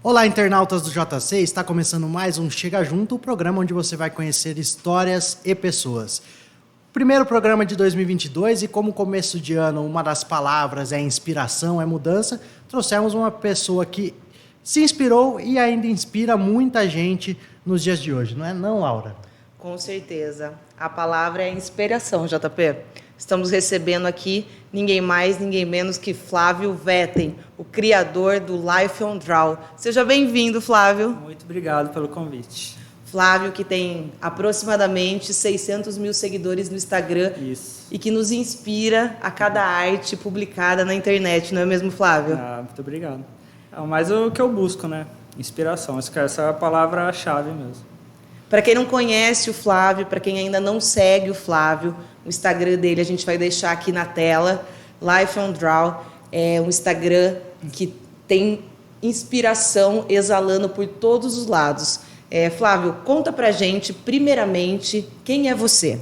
Olá, internautas do JC, está começando mais um Chega Junto, o programa onde você vai conhecer histórias e pessoas. Primeiro programa de 2022 e como começo de ano uma das palavras é inspiração, é mudança, trouxemos uma pessoa que se inspirou e ainda inspira muita gente nos dias de hoje, não é não, Laura? Com certeza. A palavra é inspiração, JP. Estamos recebendo aqui ninguém mais, ninguém menos que Flávio Vetten, o criador do Life on Draw. Seja bem-vindo, Flávio. Muito obrigado pelo convite. Flávio, que tem aproximadamente 600 mil seguidores no Instagram. Isso. E que nos inspira a cada arte publicada na internet, não é mesmo, Flávio? Muito obrigado. É mais o que eu busco, né? Inspiração. Essa é a palavra-chave mesmo. Para quem não conhece o Flávio, para quem ainda não segue o Flávio, o Instagram dele a gente vai deixar aqui na tela. Life on Draw é um Instagram que tem inspiração exalando por todos os lados. Flávio, conta pra gente, primeiramente, quem é você?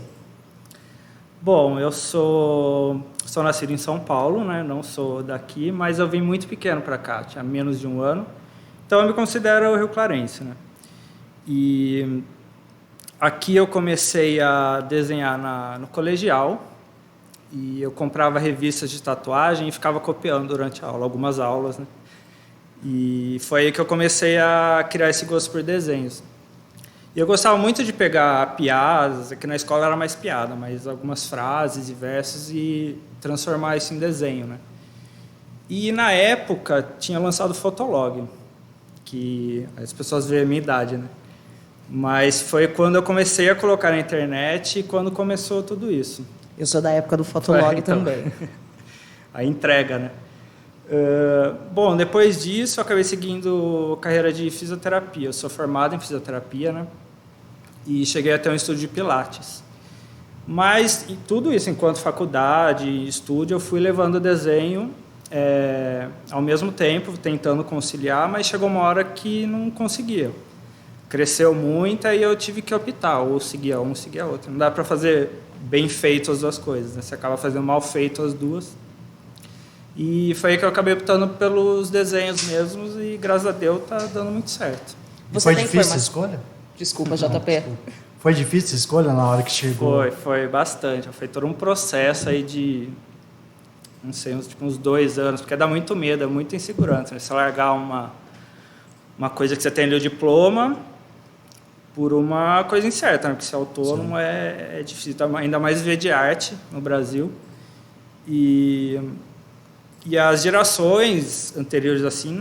Bom, eu sou nascido em São Paulo, né? Não sou daqui, mas eu vim muito pequeno para cá, tinha menos de um ano. Então eu me considero rio-clarense, né? E aqui eu comecei a desenhar no colegial e eu comprava revistas de tatuagem e ficava copiando durante a aula, algumas aulas, né? E foi aí que eu comecei a criar esse gosto por desenhos. E eu gostava muito de pegar piadas, aqui na escola era mais piada, mas algumas frases e versos e transformar isso em desenho, né? E na época tinha lançado o Fotolog, que as pessoas veem a minha idade, né? Mas foi quando eu comecei a colocar na internet e quando começou tudo isso. Eu sou da época do Fotolog também. A entrega, né? Bom, depois disso eu acabei seguindo carreira de fisioterapia. Eu sou formado em fisioterapia, né? E cheguei até um estúdio de pilates. Mas tudo isso, enquanto faculdade, estúdio, eu fui levando o desenho ao mesmo tempo, tentando conciliar, mas chegou uma hora que não conseguia. Cresceu muito e eu tive que optar, ou seguia um, ou seguia outro. Não dá para fazer bem feito as duas coisas, né? Você acaba fazendo mal feito as duas. E foi aí que eu acabei optando pelos desenhos mesmos e, graças a Deus, tá dando muito certo. Foi difícil a escolha? Desculpa, JP. Foi difícil a escolha na hora que chegou? Foi bastante. Foi todo um processo aí de, não sei, uns 2 anos, porque dá muito medo, é muita insegurança, né? Você largar uma coisa que você tem ali o diploma por uma coisa incerta, né? Porque ser autônomo é difícil, ainda mais viver de arte no Brasil. E as gerações anteriores assim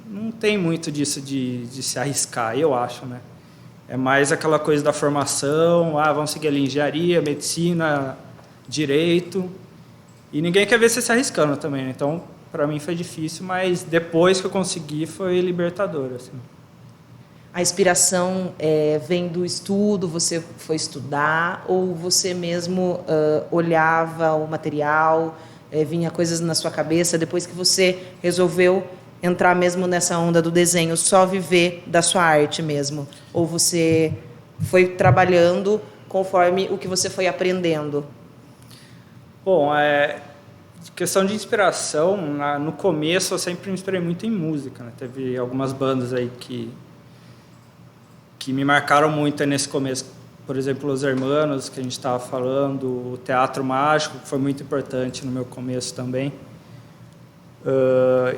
não tem muito disso de se arriscar, eu acho, né? É mais aquela coisa da formação, vamos seguir ali engenharia, medicina, direito, e ninguém quer ver você se arriscando também, né? Então, para mim foi difícil, mas depois que eu consegui foi libertador, assim. A inspiração vem do estudo, você foi estudar, ou você mesmo olhava o material, vinha coisas na sua cabeça, depois que você resolveu entrar mesmo nessa onda do desenho, só viver da sua arte mesmo? Ou você foi trabalhando conforme o que você foi aprendendo? Bom, questão de inspiração, no começo eu sempre me inspirei muito em música, né? Teve algumas bandas aí que me marcaram muito nesse começo. Por exemplo, Los Hermanos, que a gente estava falando, o Teatro Mágico, que foi muito importante no meu começo também.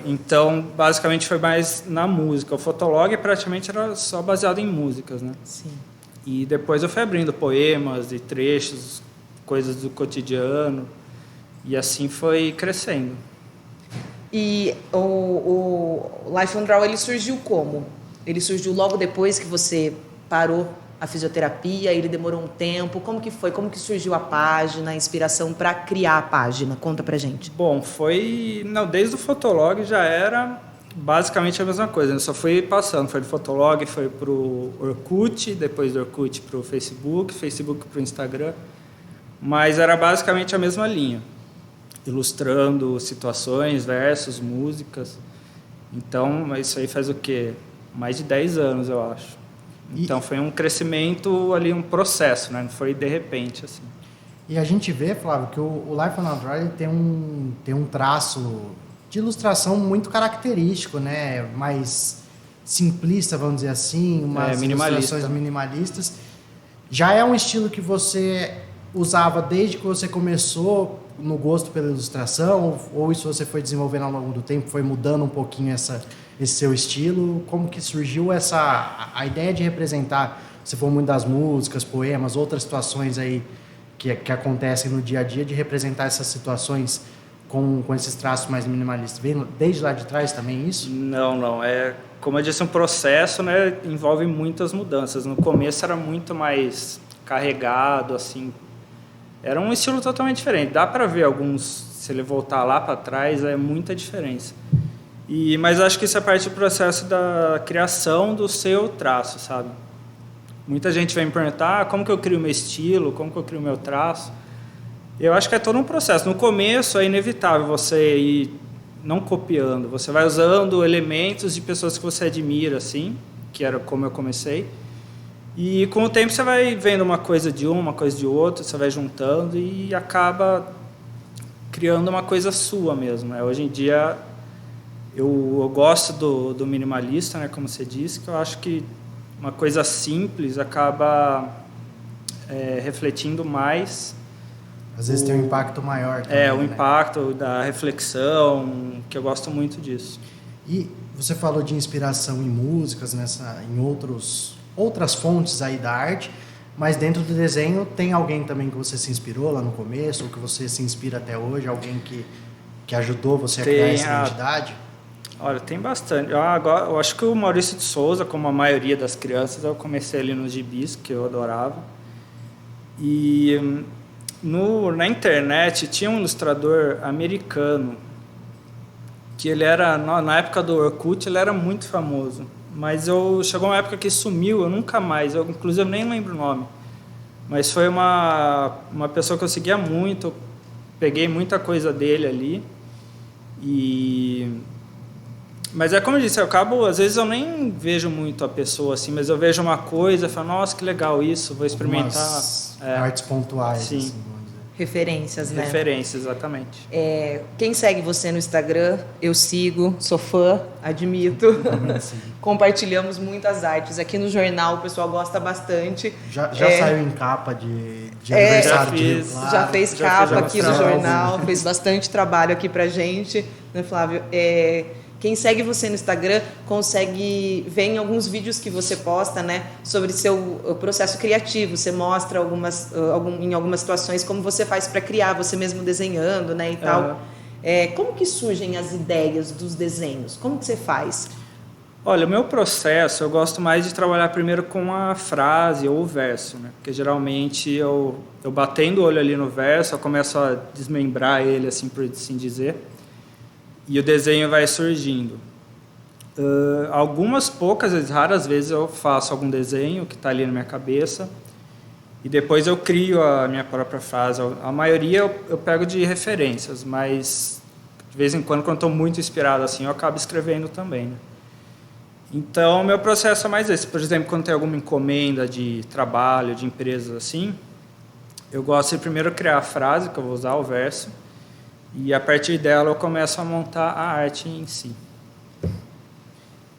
Então, basicamente, foi mais na música. O Fotolog praticamente era só baseado em músicas, né? Sim. E depois eu fui abrindo poemas e trechos, coisas do cotidiano, e assim foi crescendo. E o Life on Draw, ele surgiu como? Ele surgiu logo depois que você parou a fisioterapia, ele demorou um tempo? Como que foi? Como que surgiu a página, a inspiração para criar a página? Conta pra gente. Bom, desde o Fotolog já era basicamente a mesma coisa, né? Só fui passando, foi do Fotolog, foi pro Orkut, depois do Orkut pro Facebook pro Instagram, mas era basicamente a mesma linha, ilustrando situações, versos, músicas. Então, isso aí faz o quê? Mais de 10 anos, eu acho. Então, foi um crescimento ali, um processo, né? Não foi de repente, assim. E a gente vê, Flávio, que o Life on Draw tem um traço de ilustração muito característico, né? Mais simplista, vamos dizer assim, umas ilustrações minimalistas. Já é um estilo que você usava desde que você começou no gosto pela ilustração, ou isso você foi desenvolvendo ao longo do tempo, foi mudando um pouquinho esse seu estilo? Como que surgiu a ideia de representar, você falou muito das músicas, poemas, outras situações aí que acontecem no dia a dia, de representar essas situações com esses traços mais minimalistas? Vem desde lá de trás também isso? Não. Como eu disse, um processo, né, envolve muitas mudanças. No começo era muito mais carregado, assim. Era um estilo totalmente diferente. Dá para ver alguns, se ele voltar lá para trás, é muita diferença. Mas acho que isso é parte do processo da criação do seu traço, sabe? Muita gente vem me perguntar como que eu crio meu estilo, como que eu crio meu traço. Eu acho que é todo um processo. No começo é inevitável você ir não copiando, você vai usando elementos de pessoas que você admira, assim, que era como eu comecei. E com o tempo você vai vendo uma coisa de uma coisa de outra, você vai juntando e acaba criando uma coisa sua mesmo, né? Hoje em dia eu gosto do minimalista, né, como você disse, que eu acho que uma coisa simples acaba refletindo mais. Às vezes tem um impacto maior também, o impacto da reflexão, que eu gosto muito disso. E você falou de inspiração em músicas, em outras fontes aí da arte, mas dentro do desenho tem alguém também que você se inspirou lá no começo, ou que você se inspira até hoje, alguém que ajudou você a criar essa identidade? Olha, tem bastante. Eu acho que o Maurício de Souza, como a maioria das crianças, eu comecei ali nos gibis, que eu adorava. E na internet tinha um ilustrador americano que ele era, na época do Orkut, ele era muito famoso, mas chegou uma época que sumiu, eu nunca mais, eu inclusive nem lembro o nome, mas foi uma pessoa que eu seguia muito, peguei muita coisa dele ali. Mas é como eu disse, às vezes eu nem vejo muito a pessoa assim, mas eu vejo uma coisa e falo, nossa, que legal isso, vou experimentar. Artes pontuais. Sim. Assim, Referências, né? Referências, exatamente. Quem segue você no Instagram, eu sigo, sou fã, admito. Compartilhamos muitas artes. Aqui no jornal o pessoal gosta bastante. Já saiu em capa de aniversário de Rio Claro. Já fez capa aqui no jornal, fez bastante trabalho aqui pra gente, né, Flávio? Quem segue você no Instagram consegue ver em alguns vídeos que você posta, né, sobre seu processo criativo. Você mostra em algumas situações como você faz para criar, você mesmo desenhando, né, e tal. Como que surgem as ideias dos desenhos? Como que você faz? Olha, o meu processo, eu gosto mais de trabalhar primeiro com a frase ou o verso, né? Porque geralmente eu batendo o olho ali no verso, eu começo a desmembrar ele, assim por assim dizer. E o desenho vai surgindo. Algumas poucas, raras vezes eu faço algum desenho que está ali na minha cabeça e depois eu crio a minha própria frase. A maioria eu pego de referências, mas de vez em quando estou muito inspirado assim, eu acabo escrevendo também, né? Então, meu processo é mais esse. Por exemplo, quando tem alguma encomenda de trabalho, de empresas assim, eu gosto de primeiro criar a frase, que eu vou usar o verso, e a partir dela eu começo a montar a arte em si.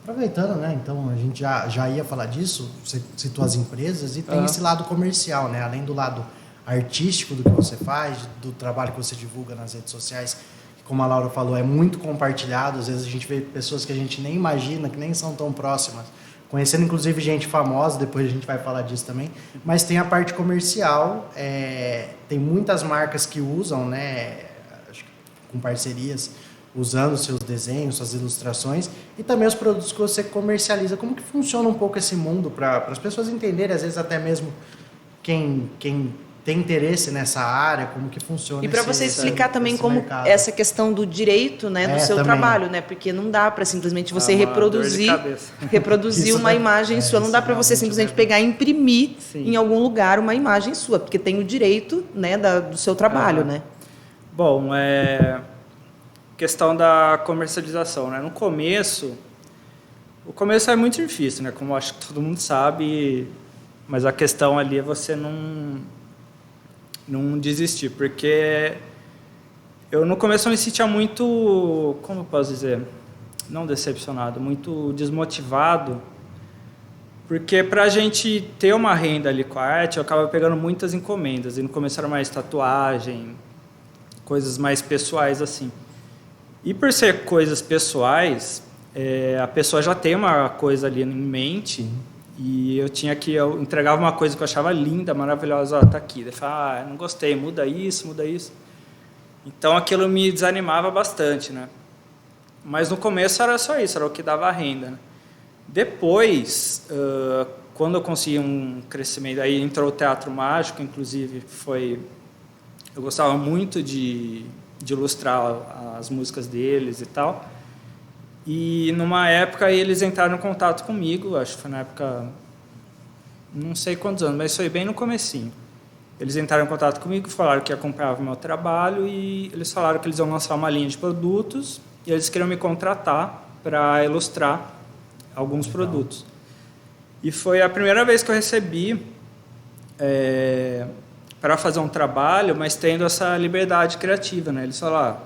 Aproveitando, né? Então a gente já ia falar disso, você citou as empresas e tem esse lado comercial, né? Além do lado artístico do que você faz, do trabalho que você divulga nas redes sociais, que, como a Laura falou, é muito compartilhado. Às vezes a gente vê pessoas que a gente nem imagina, que nem são tão próximas, conhecendo inclusive gente famosa, depois a gente vai falar disso também, mas tem a parte comercial, tem muitas marcas que usam, né? Com parcerias, usando seus desenhos, suas ilustrações e também os produtos que você comercializa. Como que funciona um pouco esse mundo para as pessoas entenderem, às vezes até mesmo quem tem interesse nessa área, como que funciona. E para você explicar também como mercado. Essa questão do direito, né, do seu também. Trabalho, né, porque não dá para simplesmente você reproduzir uma imagem sua, não dá para você simplesmente pegar e imprimir em algum lugar uma imagem sua, porque tem o direito, né, do seu trabalho, né? Bom, questão da comercialização, né? No começo, o começo é muito difícil, né? Como acho que todo mundo sabe, mas a questão ali é você não desistir, porque eu no começo eu me sentia muito, como eu posso dizer, não decepcionado, muito desmotivado, porque para a gente ter uma renda ali com a arte, eu acaba pegando muitas encomendas, e no começo era mais tatuagem, coisas mais pessoais assim. E por ser coisas pessoais, a pessoa já tem uma coisa ali em mente, e eu entregava uma coisa que eu achava linda, maravilhosa, tá aqui. Daí eu falava, não gostei, muda isso, muda isso. Então aquilo me desanimava bastante, né? Mas no começo era só isso, era o que dava a renda, né? Depois, quando eu consegui um crescimento, aí entrou o Teatro Mágico, inclusive eu gostava muito de ilustrar as músicas deles e tal. E numa época eles entraram em contato comigo, acho que foi na época, não sei quantos anos, mas foi bem no comecinho. Eles entraram em contato comigo, falaram que acompanhavam o meu trabalho e eles falaram que eles iam lançar uma linha de produtos e eles queriam me contratar para ilustrar alguns produtos. E foi a primeira vez que eu recebi para fazer um trabalho, mas tendo essa liberdade criativa, né? Eles falaram,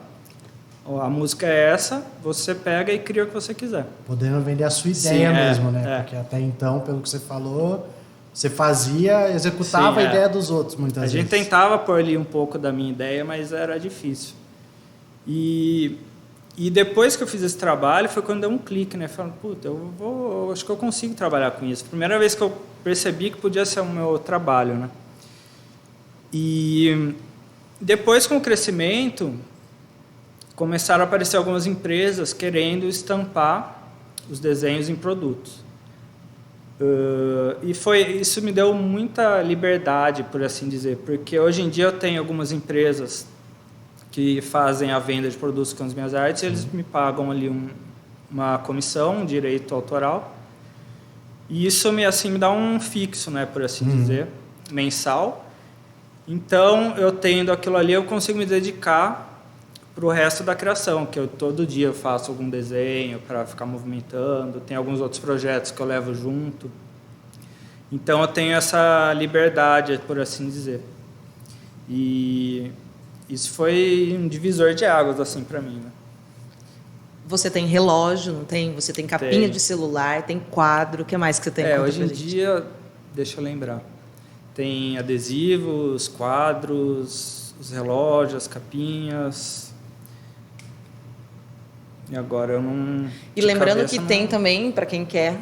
a música é essa, você pega e cria o que você quiser. Podendo vender a sua ideia mesmo, né? Porque até então, pelo que você falou, você executava a ideia dos outros muitas vezes. A gente tentava pôr ali um pouco da minha ideia, mas era difícil. E depois que eu fiz esse trabalho, foi quando deu um clique, né? Falando, puta, acho que eu consigo trabalhar com isso. Primeira vez que eu percebi que podia ser o meu trabalho, né? E depois, com o crescimento, começaram a aparecer algumas empresas querendo estampar os desenhos em produtos. E isso me deu muita liberdade, por assim dizer, porque hoje em dia eu tenho algumas empresas que fazem a venda de produtos com as minhas artes, e eles me pagam ali uma comissão, um direito autoral, e isso me dá um fixo, né, por assim dizer, mensal. Então, eu tendo aquilo ali, eu consigo me dedicar para o resto da criação, que todo dia eu faço algum desenho para ficar movimentando, tem alguns outros projetos que eu levo junto. Então eu tenho essa liberdade, por assim dizer. E isso foi um divisor de águas assim para mim, né? Você tem relógio, não tem? Você tem capinha de celular, tem quadro, o que mais que você tem? Hoje em dia, deixa eu lembrar, tem adesivos, quadros, os relógios, as capinhas. E agora eu não... E lembrando que tem também, para quem quer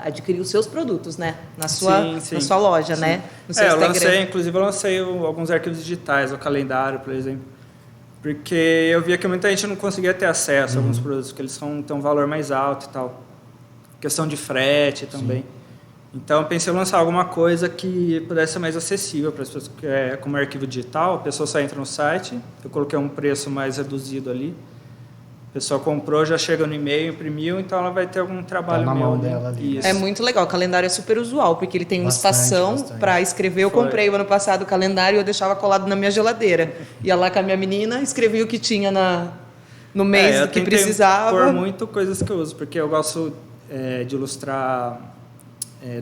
adquirir os seus produtos, né? Na sua loja, né? No seu Instagram. Inclusive eu lancei alguns arquivos digitais, o calendário, por exemplo. Porque eu via que muita gente não conseguia ter acesso a alguns produtos, porque eles têm um valor mais alto e tal. Questão de frete também. Então eu pensei em lançar alguma coisa que pudesse ser mais acessível para as pessoas, como arquivo digital, a pessoa só entra no site, eu coloquei um preço mais reduzido ali. A pessoa comprou, já chega no e-mail, imprimiu, então ela vai ter algum trabalho na mão meu dela ali. É muito legal, o calendário é super usual, porque ele tem uma estação para escrever. Eu comprei o ano passado o calendário e eu deixava colado na minha geladeira. Ia lá com a minha menina, escrevia o que tinha no mês que precisava. Por muito coisas que eu uso, porque eu gosto de ilustrar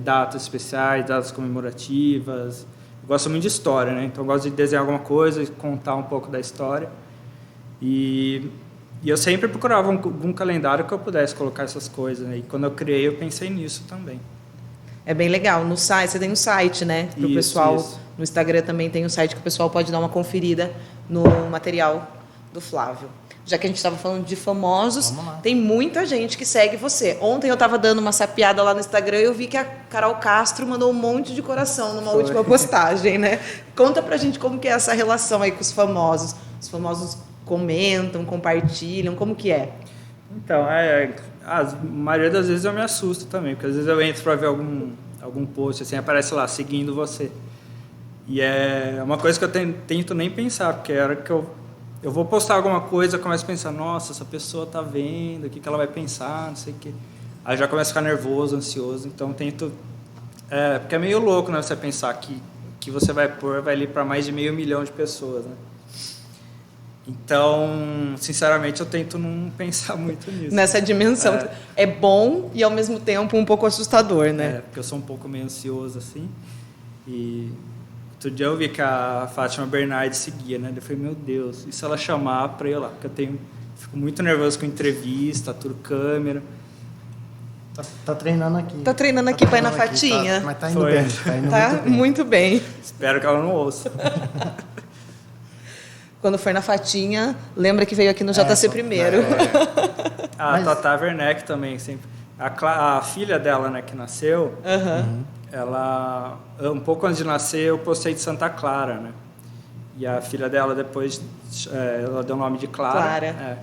datas especiais, datas comemorativas. Eu gosto muito de história, né? Então eu gosto de desenhar alguma coisa e contar um pouco da história. E eu sempre procurava algum calendário que eu pudesse colocar essas coisas, né? E quando eu criei, eu pensei nisso também. É bem legal. No site, você tem um site, né? Para o pessoal. Isso. No Instagram também tem um site que o pessoal pode dar uma conferida no material do Flávio. Já que a gente estava falando de famosos, tem muita gente que segue você. Ontem eu estava dando uma sapeada lá no Instagram e eu vi que a Carol Castro mandou um monte de coração numa última postagem, né? Conta pra gente como que é essa relação aí com os famosos. Os famosos comentam, compartilham, como que é? Então, a maioria das vezes eu me assusto também, porque às vezes eu entro para ver algum post, assim, aparece lá, seguindo você. E é uma coisa que eu tento nem pensar, porque a hora que eu vou postar alguma coisa, eu começo a pensar, nossa, essa pessoa tá vendo, o que ela vai pensar, não sei o quê. Aí já começo a ficar nervoso, ansioso, então tento... porque é meio louco, né, você pensar que você vai pôr, vai ali para mais de 500 mil de pessoas, né? Então, sinceramente, eu tento não pensar muito nisso. Nessa dimensão. É bom e, ao mesmo tempo, um pouco assustador, né? Porque eu sou um pouco meio ansioso, assim. E outro dia eu vi que a Fátima Bernardes seguia, né? Eu falei, meu Deus, e se ela chamar para eu lá? Porque eu tenho fico muito nervoso com entrevista, tudo câmera. Tá treinando aqui. Tá treinando aqui para ir na treinando aqui, fatinha. mas tá indo Foi. bem. Tá indo Tá muito bem. Espero que ela não ouça. Quando for na fatinha, lembra que veio aqui no JC primeiro. A Tata Werneck também, sempre. A filha dela, né, que nasceu, ela, um pouco antes de nascer, eu postei de Santa Clara, né? E a filha dela depois, ela deu o nome de Clara. Clara. É.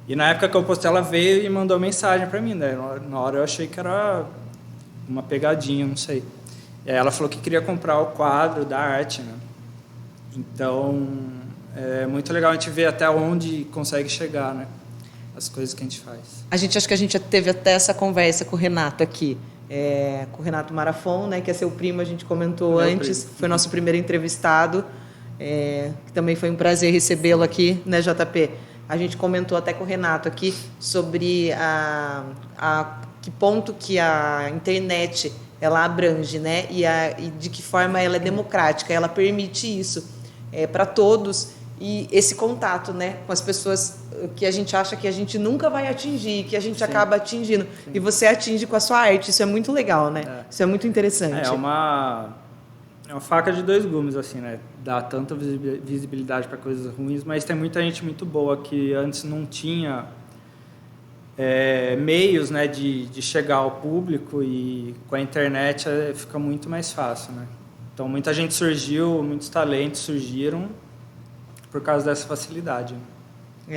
E na época que eu postei, ela veio e mandou mensagem pra mim, né? Na hora eu achei que era uma pegadinha, não sei. E aí ela falou que queria comprar o quadro da arte, né? Então, é muito legal a gente ver até onde consegue chegar, né? As coisas que a gente faz. Acho que a gente já teve até essa conversa com o Renato aqui. Com o Renato Marafon, né, que é seu primo, a gente comentou antes. Primo. Foi nosso primeiro entrevistado. Que também foi um prazer recebê-lo aqui, né, JP? A gente comentou até com o Renato aqui sobre que ponto que a internet ela abrange, né? E de que forma ela é democrática, ela permite isso para todos. E esse contato, né, com as pessoas que a gente acha que a gente nunca vai atingir, que a gente acaba atingindo. Sim. E você atinge com a sua arte. Isso é muito legal, né? Isso é muito interessante. É uma faca de dois gumes, assim, né? Dá tanta visibilidade para coisas ruins, mas tem muita gente muito boa que antes não tinha meios, né, de chegar ao público, e com a internet fica muito mais fácil, né? Então, muita gente surgiu, muitos talentos surgiram por causa dessa facilidade.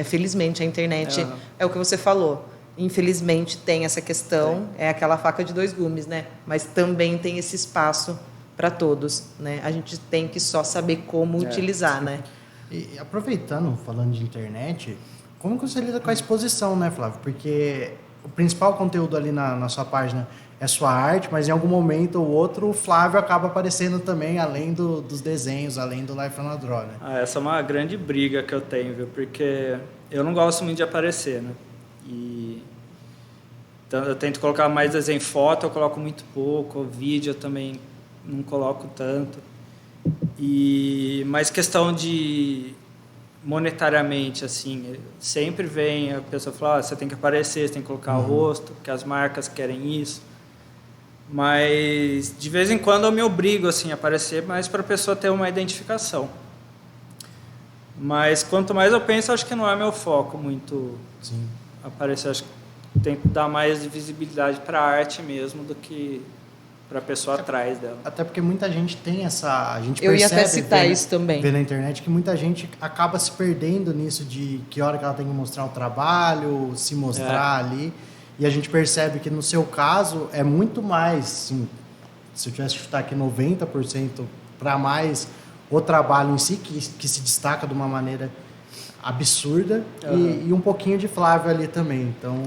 Felizmente, a internet é o que você falou. Infelizmente, tem essa questão, é aquela faca de dois gumes, né? Mas também tem esse espaço para todos, né? A gente tem que só saber como utilizar, né? E aproveitando, falando de internet, como que você lida com a exposição, né, Flávio? Porque o principal conteúdo ali na sua página é sua arte, mas em algum momento ou outro o Flávio acaba aparecendo também, além dos desenhos, além do Life on a Draw, né? Essa é uma grande briga que eu tenho, viu? Porque eu não gosto muito de aparecer, né? Então eu tento colocar mais desenho em foto, eu coloco muito pouco, vídeo eu também não coloco tanto. Mas questão de monetariamente, assim, sempre vem a pessoa falar, você tem que aparecer, você tem que colocar o rosto, porque as marcas querem isso. Mas de vez em quando eu me obrigo assim a aparecer, mais para a pessoa ter uma identificação. Mas quanto mais eu penso, acho que não é meu foco muito aparecer. Acho que tem que dar mais visibilidade para a arte mesmo do que para a pessoa atrás dela. Até porque muita gente tem essa... A gente eu percebe, ia até citar isso também. Vê na internet que muita gente acaba se perdendo nisso de que hora que ela tem que mostrar o trabalho, se mostrar ali. E a gente percebe que no seu caso é muito mais, assim, se eu tivesse que chutar aqui 90% para mais o trabalho em si, que se destaca de uma maneira absurda, e um pouquinho de Flávio ali também. Então,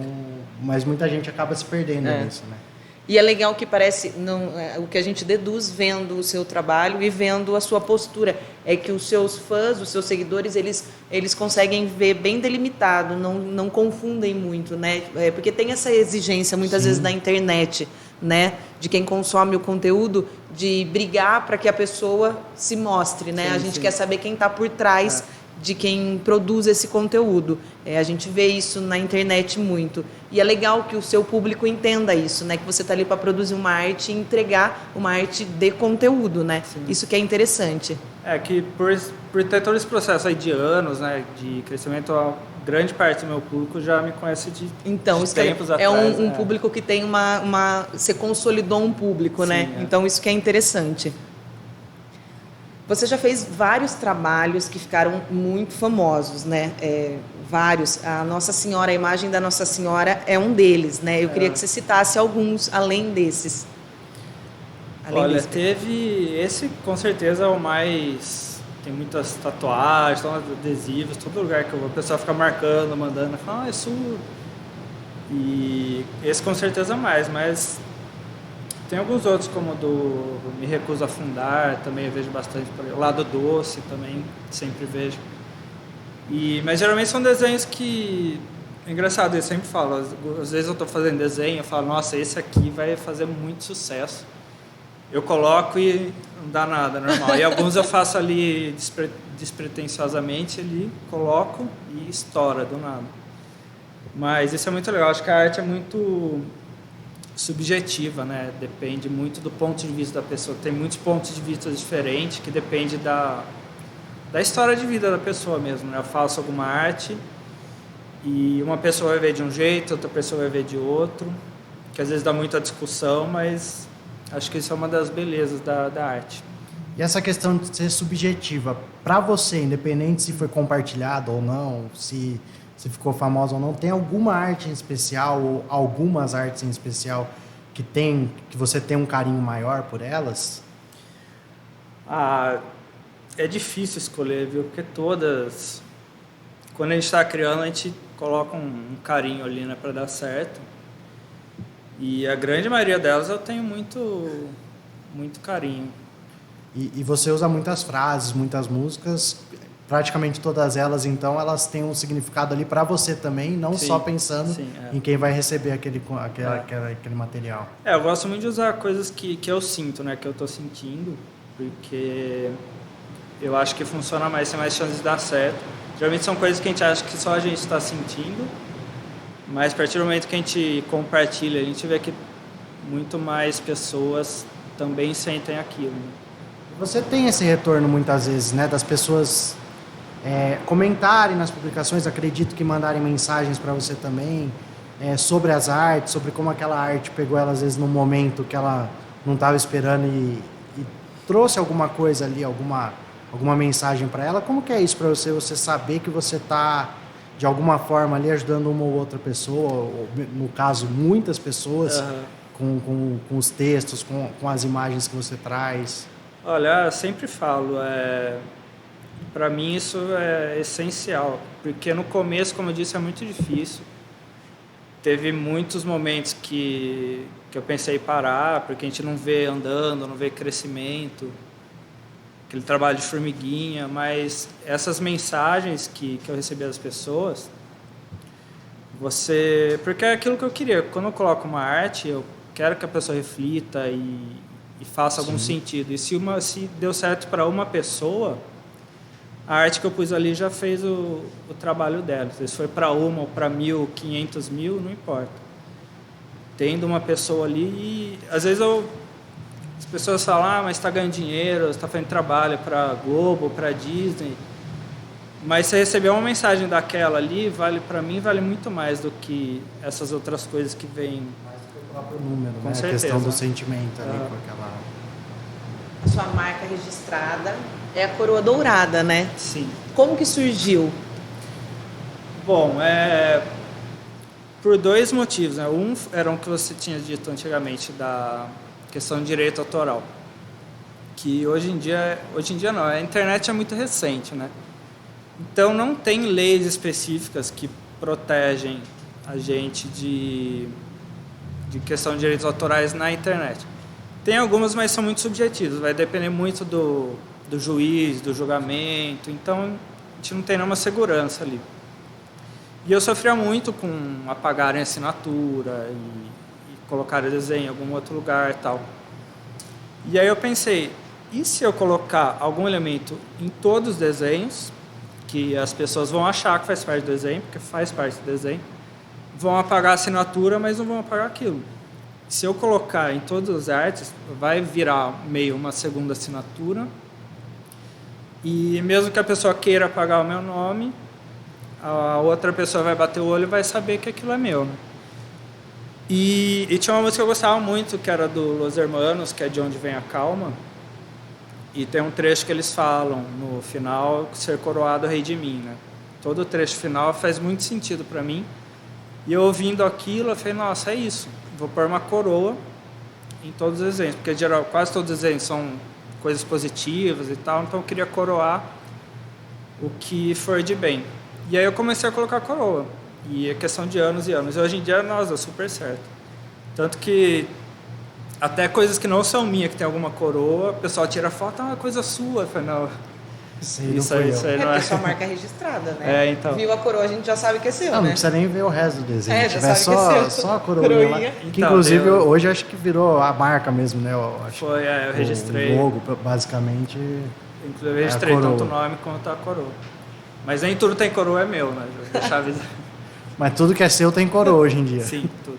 mas muita gente acaba se perdendo nisso, né? E é legal que parece, o que a gente deduz vendo o seu trabalho e vendo a sua postura, é que os seus fãs, os seus seguidores, eles conseguem ver bem delimitado, não confundem muito, né? Porque tem essa exigência, muitas vezes, da internet, né? De quem consome o conteúdo, de brigar para que a pessoa se mostre, né? A gente quer saber quem está por trás de quem produz esse conteúdo. A gente vê isso na internet muito. E é legal que o seu público entenda isso, né? Que você está ali para produzir uma arte e entregar uma arte de conteúdo, né? Sim. Isso que é interessante. Que por ter todo esse processo aí de anos, né? De crescimento, a grande parte do meu público já me conhece de tempos atrás. É um público que tem você consolidou um público, né? Então isso que é interessante. Você já fez vários trabalhos que ficaram muito famosos, né? Vários. A Nossa Senhora, a imagem da Nossa Senhora é um deles, né? Eu queria que você citasse alguns além desses. Teve... Esse, com certeza, é o mais... Tem muitas tatuagens, adesivos, todo lugar que eu vou, o pessoal fica marcando, mandando, fala, é sua. E esse, com certeza, é mais, mas... Tem alguns outros, como do Me Recuso a Afundar, também eu vejo bastante. O Lado Doce também, sempre vejo. Mas geralmente são desenhos que... É engraçado, eu sempre falo, às vezes eu estou fazendo desenho, eu falo, nossa, esse aqui vai fazer muito sucesso. eu coloco e não dá nada, normal. E alguns eu faço ali despretensiosamente, ali, coloco e estoura do nada. Mas isso é muito legal. Acho que a arte é muito subjetiva, né? Depende muito do ponto de vista da pessoa. Tem muitos pontos de vista diferentes que depende da história de vida da pessoa mesmo, né? Eu faço alguma arte e uma pessoa vai ver de um jeito, outra pessoa vai ver de outro, que às vezes dá muita discussão, mas acho que isso é uma das belezas da arte. E essa questão de ser subjetiva, para você, independente se foi compartilhado ou não, se ficou famosa ou não, tem alguma arte em especial ou algumas artes em especial que você tem um carinho maior por elas? É difícil escolher, viu? Porque todas, quando a gente está criando, a gente coloca um carinho ali, né, para dar certo. E a grande maioria delas eu tenho muito, muito carinho. E você usa muitas frases, muitas músicas, praticamente todas elas, então, elas têm um significado ali para você também, não só pensando em quem vai receber aquele material. Eu gosto muito de usar coisas que eu sinto, né, que eu estou sentindo, porque eu acho que funciona mais, tem mais chances de dar certo. Geralmente são coisas que a gente acha que só a gente está sentindo, mas a partir do momento que a gente compartilha, a gente vê que muito mais pessoas também sentem aquilo. Você tem esse retorno muitas vezes, né, das pessoas comentarem nas publicações, acredito que mandarem mensagens para você também, sobre as artes, sobre como aquela arte pegou ela às vezes num momento que ela não estava esperando e trouxe alguma coisa ali, alguma mensagem para ela. Como que é isso para você saber que você está de alguma forma ali ajudando uma ou outra pessoa, ou, no caso muitas pessoas, com os textos, com as imagens que você traz? Olha, eu sempre falo, para mim isso é essencial, porque no começo, como eu disse, é muito difícil. Teve muitos momentos que eu pensei em parar, porque a gente não vê andando, não vê crescimento, aquele trabalho de formiguinha, mas essas mensagens que eu recebi das pessoas, porque é aquilo que eu queria. Quando eu coloco uma arte, eu quero que a pessoa reflita e faça algum sentido. E se deu certo para uma pessoa, a arte que eu pus ali já fez o trabalho dela. Se foi para uma ou para 1.000, 500 mil, não importa. Tendo uma pessoa ali, e às vezes as pessoas falam, mas está ganhando dinheiro, está fazendo trabalho para Globo, para Disney. Mas se receber uma mensagem daquela ali, para mim vale muito mais do que essas outras coisas que vêm. O próprio número, Com né? certeza. A questão do sentimento ali com aquela... A sua marca registrada é a coroa dourada, né? Sim. Como que surgiu? Bom, por dois motivos, né? Um era o que você tinha dito antigamente da questão de direito autoral, que hoje em dia não, a internet é muito recente, né? Então não tem leis específicas que protegem a gente de questão de direitos autorais na internet. Tem algumas, mas são muito subjetivas, vai depender muito do juiz, do julgamento, então a gente não tem nenhuma segurança ali. E eu sofria muito com apagarem a assinatura e colocarem desenho em algum outro lugar e tal. E aí eu pensei, e se eu colocar algum elemento em todos os desenhos, que as pessoas vão achar que faz parte do desenho, porque faz parte do desenho, vão apagar a assinatura, mas não vão apagar aquilo. Se eu colocar em todas as artes, vai virar meio uma segunda assinatura, e mesmo que a pessoa queira apagar o meu nome, a outra pessoa vai bater o olho e vai saber que aquilo é meu, né? E tinha uma música que eu gostava muito, que era do Los Hermanos, que é De Onde Vem a Calma, e tem um trecho que eles falam no final, ser coroado rei de mim, né? Todo o trecho final faz muito sentido para mim, e eu ouvindo aquilo, eu falei, nossa, é isso, vou pôr uma coroa em todos os desenhos, porque geral, quase todos os desenhos são coisas positivas e tal, então eu queria coroar o que for de bem. E aí eu comecei a colocar coroa, e é questão de anos e anos, e hoje em dia, nossa, deu super certo. Tanto que até coisas que não são minhas, que tem alguma coroa, o pessoal tira foto, é uma coisa sua. Eu falei, não, Isso aí não porque é. sua marca é registrada, né? Então. Viu a coroa, a gente já sabe que é seu, Não né? precisa nem ver o resto do desenho. Se já tiver sabe que é seu. só a coroinha lá. Que Então, inclusive hoje acho que virou a marca mesmo, né? Eu registrei. O logo, basicamente. Inclusive, eu registrei tanto o nome quanto a coroa. Mas nem tudo tem coroa é meu, né? Vou deixar avisado. Mas tudo que é seu tem coroa hoje em dia. Sim, tudo.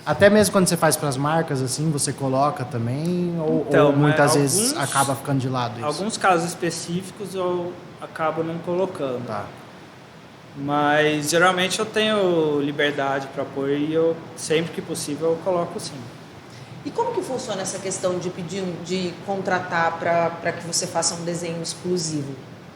Até mesmo quando você faz para as marcas, assim, você coloca também? Ou muitas vezes acaba ficando de lado isso? Alguns casos específicos eu acabo não colocando. Tá. Mas geralmente eu tenho liberdade para pôr e eu, sempre que possível, eu coloco sim. E como que funciona essa questão de pedir, de contratar para que você faça um desenho exclusivo?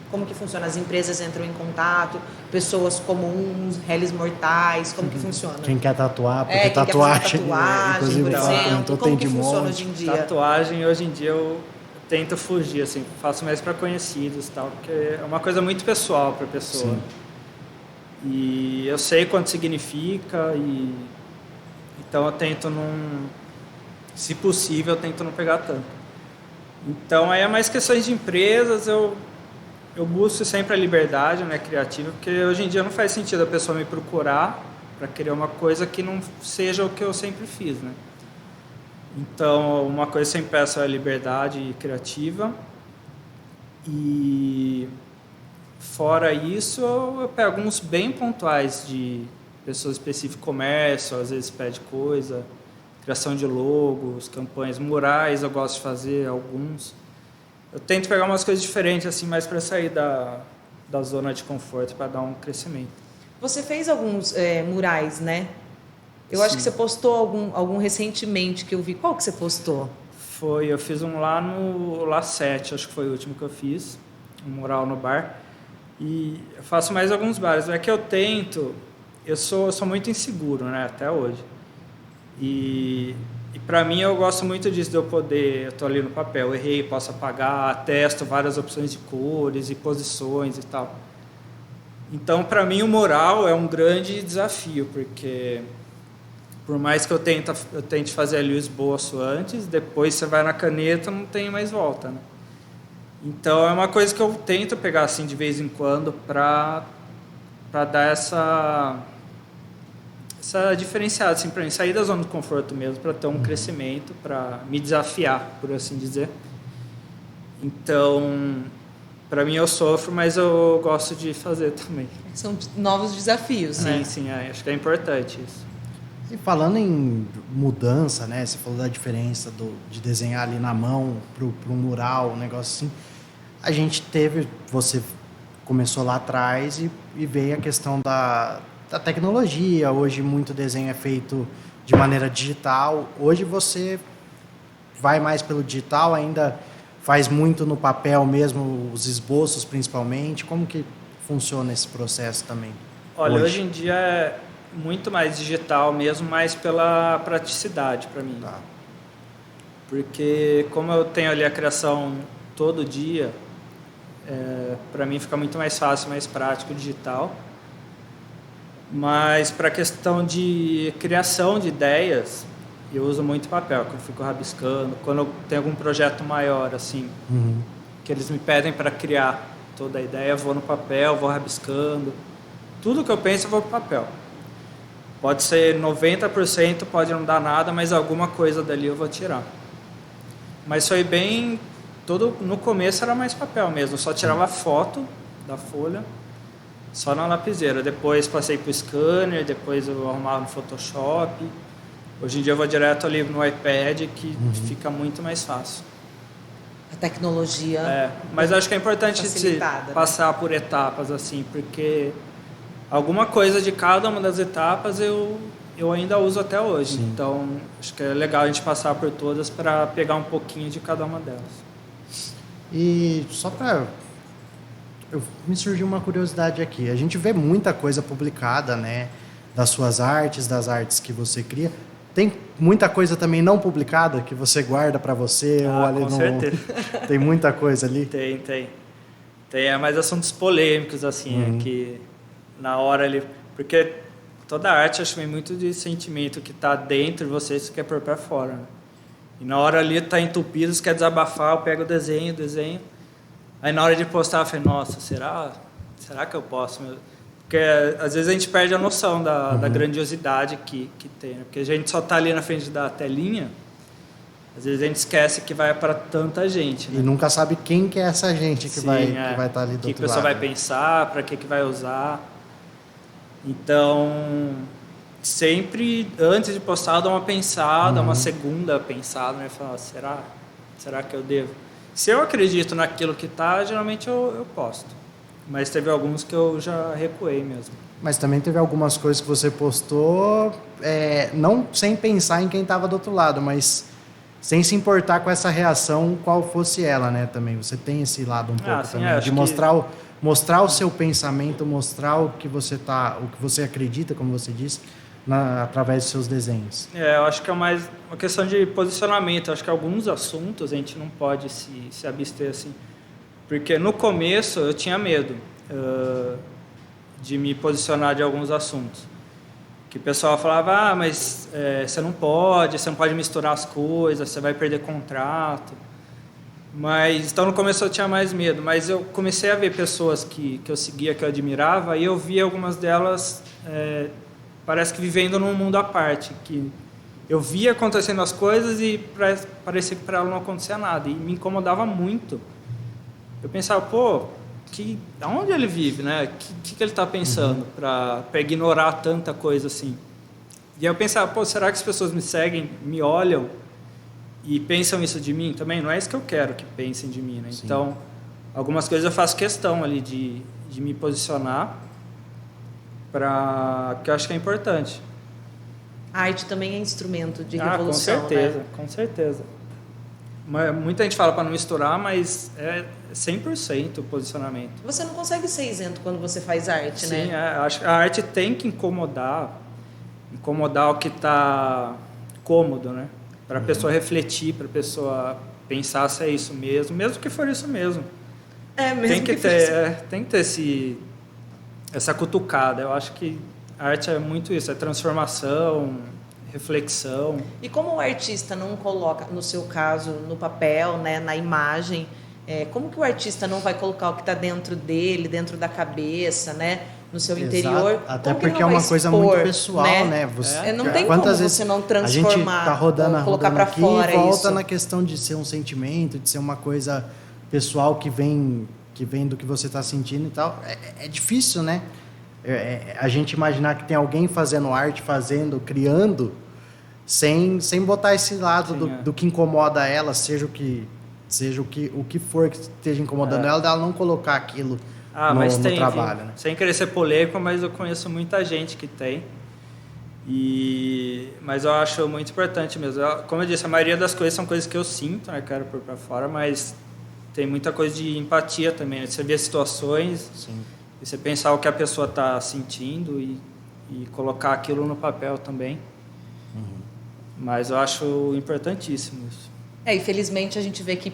Como que funciona? As empresas entram em contato, pessoas comuns, réis mortais, como que funciona? Quem quer tatuar, porque quem tatuagem, quer fazer inclusive, por exemplo, como que funciona monte. hoje em dia? Tatuagem, hoje em dia, eu tento fugir, assim, faço mais para conhecidos e tal, porque é uma coisa muito pessoal para a pessoa. Sim. E eu sei quanto significa, então eu tento se possível, eu tento não pegar tanto. Então aí é mais questões de empresas, eu busco sempre a liberdade, né, criativa, porque hoje em dia não faz sentido a pessoa me procurar para querer uma coisa que não seja o que eu sempre fiz, né? Então, uma coisa que eu sempre peço é a liberdade criativa. E fora isso, eu pego uns bem pontuais de pessoas específicas, comércio, às vezes pede coisa, criação de logos, campanhas, murais, eu gosto de fazer alguns. Eu tento pegar umas coisas diferentes, assim, mais para sair da zona de conforto, para dar um crescimento. Você fez alguns murais, né? Eu Sim. acho que você postou algum recentemente que eu vi. Qual que você postou? Eu fiz um lá no La 7, acho que foi o último que eu fiz, um mural no bar. E eu faço mais alguns bares. É que eu sou muito inseguro, né, até hoje. E para mim eu gosto muito disso, de eu tô ali no papel, errei, posso apagar, testo várias opções de cores e posições e tal. Então, para mim, o mural é um grande desafio, porque por mais que eu tente fazer ali o esboço antes, depois você vai na caneta, não tem mais volta, né? Então, é uma coisa que eu tento pegar assim de vez em quando para dar essa diferenciada, assim, para mim, sair da zona de conforto mesmo, para ter um crescimento, para me desafiar, por assim dizer. Então, para mim eu sofro, mas eu gosto de fazer também. São novos desafios, né? Sim, acho que é importante isso. E falando em mudança, né? Você falou da diferença de desenhar ali na mão pro um mural, um negócio assim. A gente você começou lá atrás e veio a questão da tecnologia. Hoje muito desenho é feito de maneira digital. Hoje você vai mais pelo digital, ainda faz muito no papel mesmo, os esboços principalmente. Como que funciona esse processo também? Olha, hoje em dia é muito mais digital mesmo, mais pela praticidade para mim. Tá. Porque como eu tenho ali a criação todo dia, para mim fica muito mais fácil, mais prático digital. Mas para a questão de criação de ideias, eu uso muito papel, que eu fico rabiscando. Quando eu tenho algum projeto maior, assim, que eles me pedem para criar toda a ideia, eu vou no papel, vou rabiscando. Tudo que eu penso, eu vou para o papel. Pode ser 90%, pode não dar nada, mas alguma coisa dali eu vou tirar. Mas foi bem... no começo era mais papel mesmo, eu só tirava foto da folha, só na lapiseira. Depois passei para o scanner, depois eu arrumava no Photoshop. Hoje em dia eu vou direto ali no iPad, que fica muito mais fácil. A tecnologia... mas acho que é importante passar por etapas, assim, porque alguma coisa de cada uma das etapas eu ainda uso até hoje. Sim. Então, acho que é legal a gente passar por todas para pegar um pouquinho de cada uma delas. E só para... me surgiu uma curiosidade aqui. A gente vê muita coisa publicada, né? Das suas artes, das artes que você cria. Tem muita coisa também não publicada que você guarda para você? Ou ali com certeza. Tem muita coisa ali? Tem, mas assuntos polêmicos, assim, que na hora ali... Porque toda arte, acho que vem muito de sentimento que está dentro de você, você quer pôr para fora, né? E na hora ali está entupido, você quer desabafar, eu pego o desenho. Aí na hora de postar eu falei, nossa, será que eu posso mesmo? Porque às vezes a gente perde a noção da grandiosidade que tem, né? Porque a gente só está ali na frente da telinha, às vezes a gente esquece que vai para tanta gente, né? E nunca sabe quem que é essa gente que vai estar ali do outro lado. O que a pessoa vai pensar, para que vai usar. Então, sempre antes de postar, dá uma pensada, uma segunda pensada, né? Falar, será que eu devo? Se eu acredito naquilo que tá, geralmente eu posto. Mas teve alguns que eu já recuei mesmo. Mas também teve algumas coisas que você postou, não sem pensar em quem estava do outro lado, mas sem se importar com essa reação, qual fosse ela, né? Também você tem esse lado um pouco sim, também, de mostrar o seu pensamento, mostrar o que você acredita, como você disse, através dos seus desenhos. Eu acho que é mais uma questão de posicionamento. Eu acho que alguns assuntos a gente não pode se abster assim. Porque no começo eu tinha medo de me posicionar de alguns assuntos. Que o pessoal falava, mas você não pode misturar as coisas, você vai perder contrato. Mas, então no começo eu tinha mais medo, mas eu comecei a ver pessoas que eu seguia, que eu admirava, e eu via algumas delas, parece que vivendo num mundo à parte, que eu via acontecendo as coisas e parecia que para ela não acontecia nada, e me incomodava muito. Eu pensava, aonde ele vive, né? O que ele está pensando para ignorar tanta coisa assim? E aí eu pensava, será que as pessoas me seguem, me olham e pensam isso de mim também? Não é isso que eu quero que pensem de mim, né? Sim. Então, algumas coisas eu faço questão ali de me posicionar, que eu acho que é importante. A arte também é instrumento de revolução, com certeza, né? com certeza. Muita gente fala para não misturar, mas é 100% o posicionamento. Você não consegue ser isento quando você faz arte, né? Sim, acho que a arte tem que incomodar o que está cômodo, né? Para a pessoa refletir, para a pessoa pensar se é isso mesmo que for isso mesmo. Tem que ter essa cutucada. Eu acho que a arte é muito isso, é transformação, reflexão. E como o artista não coloca, no seu caso, no papel, né, na imagem, como que o artista não vai colocar o que está dentro dele, dentro da cabeça, né, no seu interior? Até porque é uma coisa muito pessoal, né? Não tem como você não transformar, a gente tá rodando aqui aqui e volta isso. na questão de ser um sentimento, de ser uma coisa pessoal que vem do que você está sentindo e tal. É difícil, né? A gente imaginar que tem alguém fazendo arte, criando, sem botar esse lado do que incomoda ela, seja o que for que esteja incomodando ela, dela não colocar aquilo no trabalho. Né? Sem querer ser polêmico, mas eu conheço muita gente que tem. Mas eu acho muito importante mesmo. Como eu disse, a maioria das coisas são coisas que eu sinto, né? Quero pôr para fora, mas tem muita coisa de empatia também. Né? Você vê situações, sim, e você pensar o que a pessoa está sentindo e colocar aquilo no papel também. Mas eu acho importantíssimo isso. E felizmente a gente vê que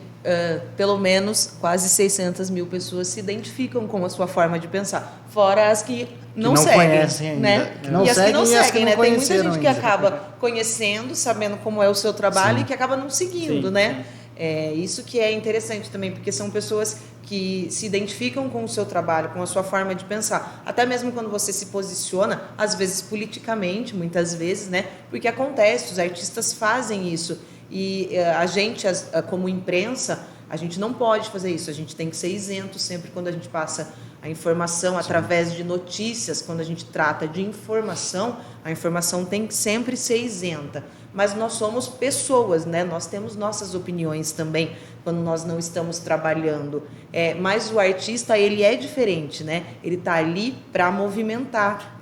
pelo menos quase 600 mil pessoas se identificam com a sua forma de pensar. Fora as que não seguem, conhecem ainda. né? Que não e as que não seguem, né? Tem muita gente que ainda. acaba conhecendo, sabendo como é o seu trabalho, sim, e que acaba não seguindo, sim, né? Sim. Isso que é interessante também, porque são pessoas que se identificam com o seu trabalho, com a sua forma de pensar. Até mesmo quando você se posiciona, às vezes politicamente, muitas vezes, né? Porque acontece, os artistas fazem isso. E a gente, como imprensa, a gente não pode fazer isso. A gente tem que ser isento sempre quando a gente passa a informação, sim, através de notícias. Quando a gente trata de informação, a informação tem que sempre ser isenta. Mas nós somos pessoas, né? Nós temos nossas opiniões também quando nós não estamos trabalhando. Mas o artista, ele é diferente, né? Ele está ali para movimentar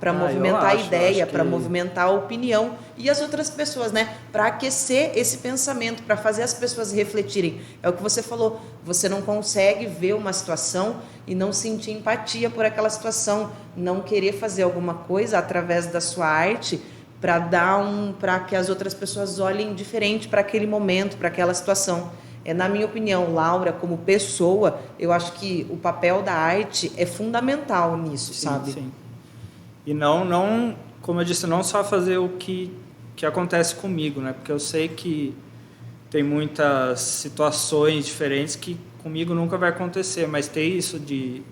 a ideia, para movimentar a opinião e as outras pessoas, né? Para aquecer esse pensamento, para fazer as pessoas refletirem. É o que você falou, você não consegue ver uma situação e não sentir empatia por aquela situação, não querer fazer alguma coisa através da sua arte para que as outras pessoas olhem diferente para aquele momento, para aquela situação. Na minha opinião, Laura, como pessoa, eu acho que o papel da arte é fundamental nisso, sim, sabe? Sim. E não, como eu disse, não só fazer o que acontece comigo, né? Porque eu sei que tem muitas situações diferentes que comigo nunca vai acontecer, mas ter isso de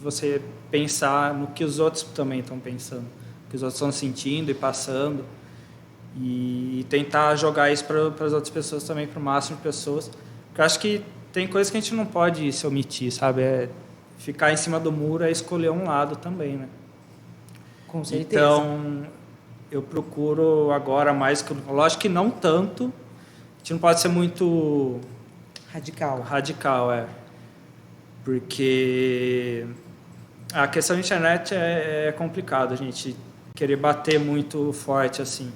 você pensar no que os outros também estão pensando, o que os outros estão sentindo e passando, e tentar jogar isso para as outras pessoas também, para o máximo de pessoas. Porque eu acho que tem coisas que a gente não pode se omitir, sabe? Ficar em cima do muro é escolher um lado também, né? Com certeza. Então, eu procuro agora mais... Lógico que não tanto, a gente não pode ser muito... Radical, porque a questão da internet é complicado, a gente querer bater muito forte, assim.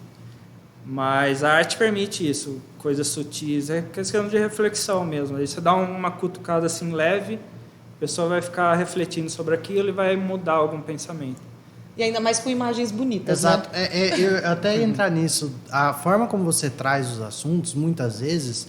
Mas a arte permite isso, coisas sutis, é questão de reflexão mesmo. Aí você dá uma cutucada assim leve, a pessoa vai ficar refletindo sobre aquilo e vai mudar algum pensamento. E ainda mais com imagens bonitas, Exato. né? Eu até ia entrar nisso. A forma como você traz os assuntos, muitas vezes,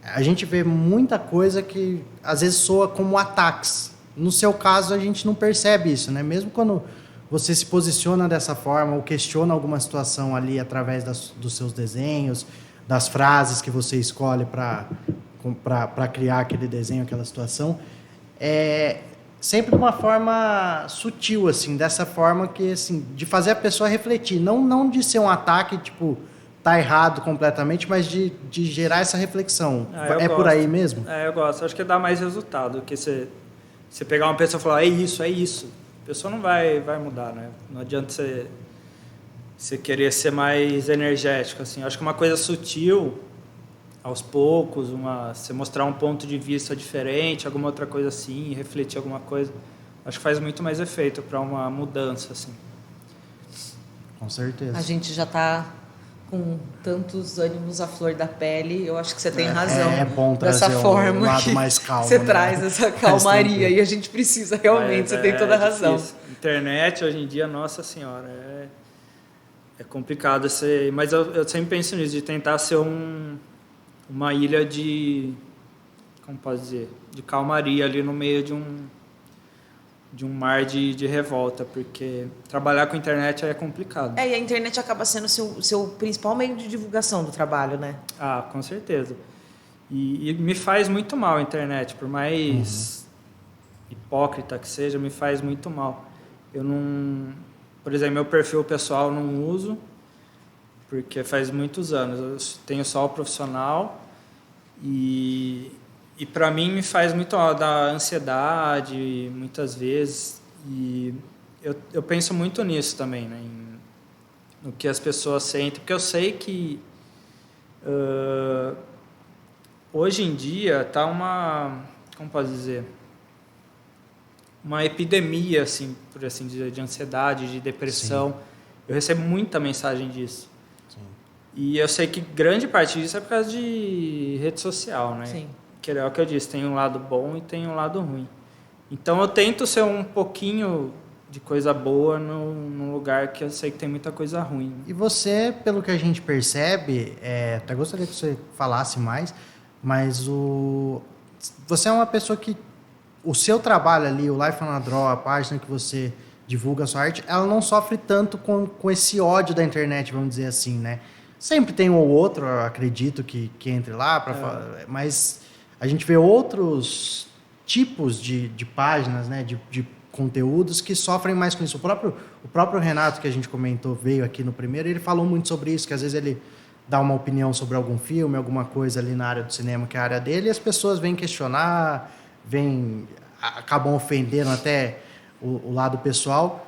a gente vê muita coisa que às vezes soa como ataques. No seu caso, a gente não percebe isso, né? Mesmo quando você se posiciona dessa forma ou questiona alguma situação ali através dos seus desenhos, das frases que você escolhe para criar aquele desenho, aquela situação, sempre de uma forma sutil, assim, dessa forma que, assim, de fazer a pessoa refletir, não de ser um ataque, tipo, tá errado completamente, mas de gerar essa reflexão. É por aí mesmo? Eu gosto. Acho que dá mais resultado, que você pegar uma pessoa e falar, é isso. A pessoa não vai mudar, né? Não adianta você querer ser mais energético, assim. Acho que uma coisa sutil, aos poucos, você mostrar um ponto de vista diferente, alguma outra coisa assim, refletir alguma coisa, acho que faz muito mais efeito para uma mudança, assim. Com certeza. A gente já está com tantos ânimos à flor da pele, eu acho que você tem razão. É bom trazer dessa forma um lado que mais calmo. você né? traz essa calmaria e a gente precisa realmente, você tem toda a razão. Internet hoje em dia, nossa senhora, é complicado. Mas eu sempre penso nisso, de tentar ser uma ilha como posso dizer, de calmaria ali no meio de um mar de revolta, porque trabalhar com internet é complicado. E a internet acaba sendo o seu principal meio de divulgação do trabalho, né? Ah, com certeza. E me faz muito mal a internet, por mais hipócrita que seja, me faz muito mal. Eu não... Por exemplo, meu perfil pessoal eu não uso, porque faz muitos anos. Eu tenho só o profissional e para mim me faz muito mal, dá ansiedade muitas vezes. E eu penso muito nisso também, né? No que as pessoas sentem, porque eu sei que hoje em dia está como posso dizer, uma epidemia, assim, por assim dizer, de ansiedade, de depressão. Sim. Eu recebo muita mensagem disso. Sim. E eu sei que grande parte disso é por causa de rede social, né? Sim. Que é o que eu disse, tem um lado bom e tem um lado ruim. Então eu tento ser um pouquinho de coisa boa num lugar que eu sei que tem muita coisa ruim. E você, pelo que a gente percebe, até gostaria que você falasse mais, mas você é uma pessoa que o seu trabalho ali, o Life on a Draw, a página que você divulga a sua arte, ela não sofre tanto com esse ódio da internet, vamos dizer assim, né? Sempre tem um ou outro, eu acredito, que entre lá, mas a gente vê outros tipos de páginas, né? De conteúdos que sofrem mais com isso. O próprio Renato, que a gente comentou, veio aqui no primeiro, ele falou muito sobre isso, que às vezes ele dá uma opinião sobre algum filme, alguma coisa ali na área do cinema, que é a área dele, e as pessoas vêm questionar, acabam ofendendo até o lado pessoal.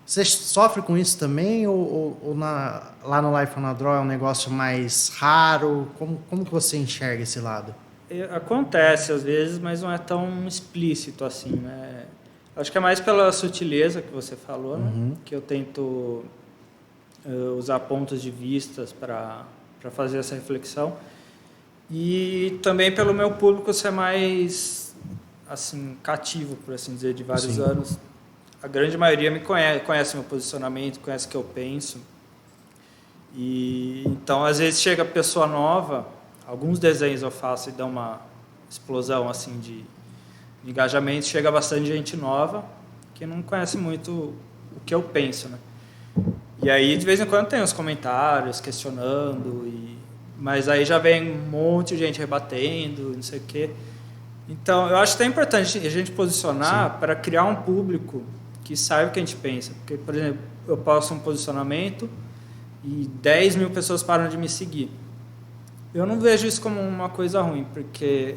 Você sofre com isso também? Ou lá no Life on a Draw é um negócio mais raro? Como que você enxerga esse lado? Acontece às vezes, mas não é tão explícito assim, né? Acho que é mais pela sutileza que você falou, né? Que eu tento usar pontos de vistas para fazer essa reflexão. E também pelo meu público ser mais assim, cativo, por assim dizer, de vários Sim. anos. A grande maioria me conhece meu posicionamento, conhece o que eu penso. E então, às vezes chega pessoa nova, alguns desenhos eu faço e dão uma explosão assim de engajamento, chega bastante gente nova que não conhece muito o que eu penso, né? E aí de vez em quando tem os comentários questionando, mas aí já vem um monte de gente rebatendo, não sei o quê. Então, eu acho que é importante a gente posicionar para criar um público que saiba o que a gente pensa. Porque, por exemplo, eu posto um posicionamento e 10 mil pessoas param de me seguir. Eu não vejo isso como uma coisa ruim, porque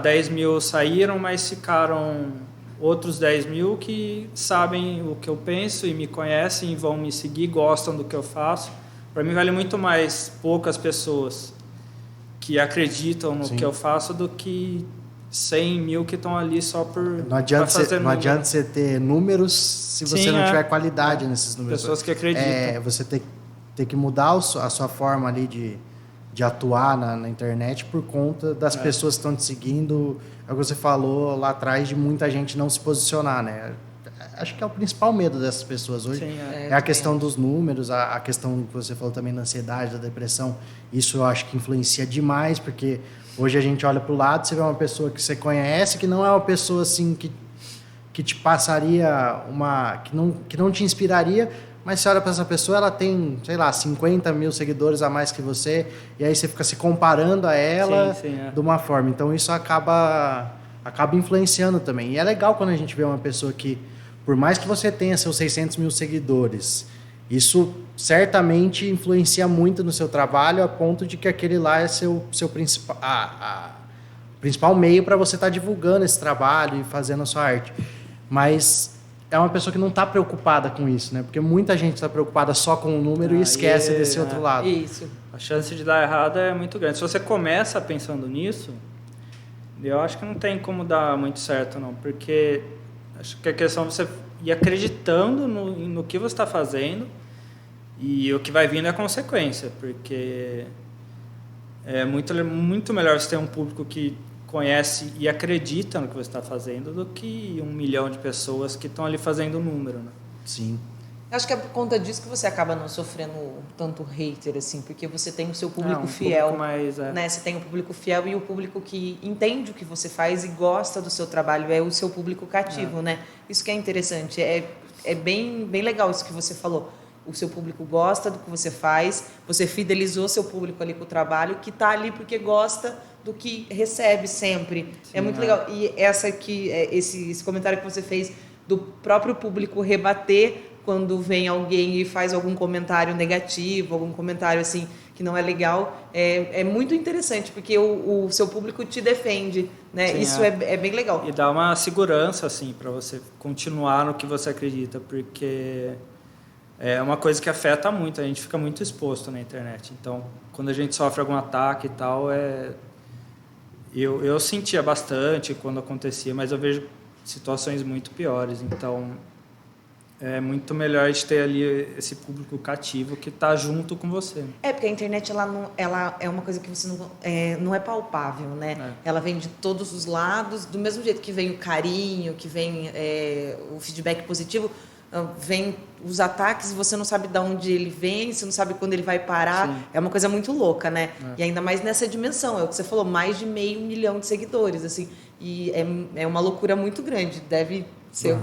10 mil saíram, mas ficaram outros 10 mil que sabem o que eu penso e me conhecem e vão me seguir, gostam do que eu faço. Para mim vale muito mais poucas pessoas que acreditam no que eu faço do que 100 mil que estão ali só por Não adianta você ter números se você não tiver qualidade nesses números. Pessoas que acreditam. Você tem que mudar a sua forma ali de atuar na internet por conta das pessoas que estão te seguindo. É o que você falou lá atrás de muita gente não se posicionar, né? Acho que é o principal medo dessas pessoas hoje. Sim, é a questão dos números, a questão que você falou também da ansiedade, da depressão. Isso eu acho que influencia demais, porque hoje a gente olha para o lado, você vê uma pessoa que você conhece, que não é uma pessoa assim que te passaria que não te inspiraria, mas você olha para essa pessoa, ela tem, sei lá, 50 mil seguidores a mais que você, e aí você fica se comparando a ela de uma forma. Então isso acaba influenciando também. E é legal quando a gente vê uma pessoa que, por mais que você tenha seus 600 mil seguidores, isso certamente influencia muito no seu trabalho, a ponto de que aquele lá é seu principal, principal meio para você estar divulgando esse trabalho e fazendo a sua arte. Mas é uma pessoa que não está preocupada com isso, né? Porque muita gente está preocupada só com o número e esquece desse outro lado. Isso. A chance de dar errado é muito grande. Se você começa pensando nisso, eu acho que não tem como dar muito certo, não. Porque acho que a questão é você ir acreditando no que você está fazendo e o que vai vindo é consequência. Porque é muito melhor você ter um público que conhece e acredita no que você está fazendo do que 1 milhão de pessoas que estão ali fazendo número, né? Sim. Acho que é por conta disso que você acaba não sofrendo tanto hater, assim, porque você tem o seu público fiel, público mais, né? Você tem o público fiel e o público que entende o que você faz e gosta do seu trabalho, é o seu público cativo, né? Isso que é interessante, é bem legal isso que você falou. O seu público gosta do que você faz, você fidelizou seu público ali com o trabalho, que está ali porque gosta do que recebe sempre. Sim, é muito legal. E esse comentário que você fez do próprio público rebater quando vem alguém e faz algum comentário negativo, algum comentário assim que não é legal, é muito interessante, porque o seu público te defende, né? Sim, isso é bem legal. E dá uma segurança, assim, para você continuar no que você acredita, porque é uma coisa que afeta muito, a gente fica muito exposto na internet. Então, quando a gente sofre algum ataque e tal, eu sentia bastante quando acontecia, mas eu vejo situações muito piores. Então, é muito melhor de ter ali esse público cativo que está junto com você. Porque a internet ela é uma coisa que você não é palpável, né? Ela vem de todos os lados, do mesmo jeito que vem o carinho, que vem o feedback positivo, vem os ataques e você não sabe de onde ele vem, você não sabe quando ele vai parar. Sim. É uma coisa muito louca, né? E ainda mais nessa dimensão, é o que você falou, mais de 500 mil de seguidores, assim. E é uma loucura muito grande, deve ser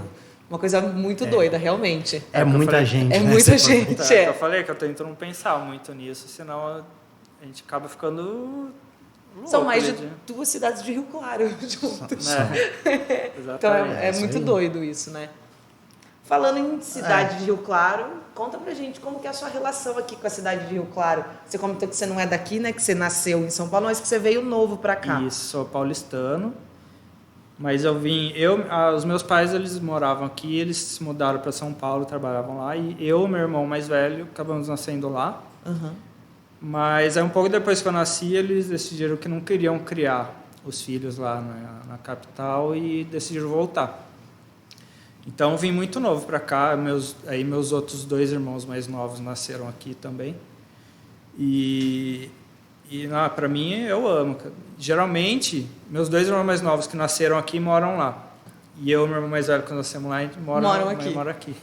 uma coisa muito doida, realmente. É muita gente. É muita gente. Eu falei que eu tento não pensar muito nisso, senão a gente acaba ficando louco. São mais de 2 cidades de Rio Claro juntos. Então é muito doido isso, né? Falando em cidade de Rio Claro, conta pra gente como que é a sua relação aqui com a cidade de Rio Claro. Você comentou que você não é daqui, né? Que você nasceu em São Paulo, mas que você veio novo pra cá. Isso, sou paulistano. Mas os meus pais, eles moravam aqui, eles se mudaram para São Paulo, trabalhavam lá. E eu e meu irmão mais velho acabamos nascendo lá. Uhum. Mas aí um pouco depois que eu nasci, eles decidiram que não queriam criar os filhos lá na capital e decidiram voltar. Então, vim muito novo para cá. Meus outros 2 irmãos mais novos nasceram aqui também. E para mim, eu amo. Geralmente, meus 2 irmãos mais novos que nasceram aqui moram lá. E eu e meu irmão mais velho, quando nascemos lá, a gente mora aqui.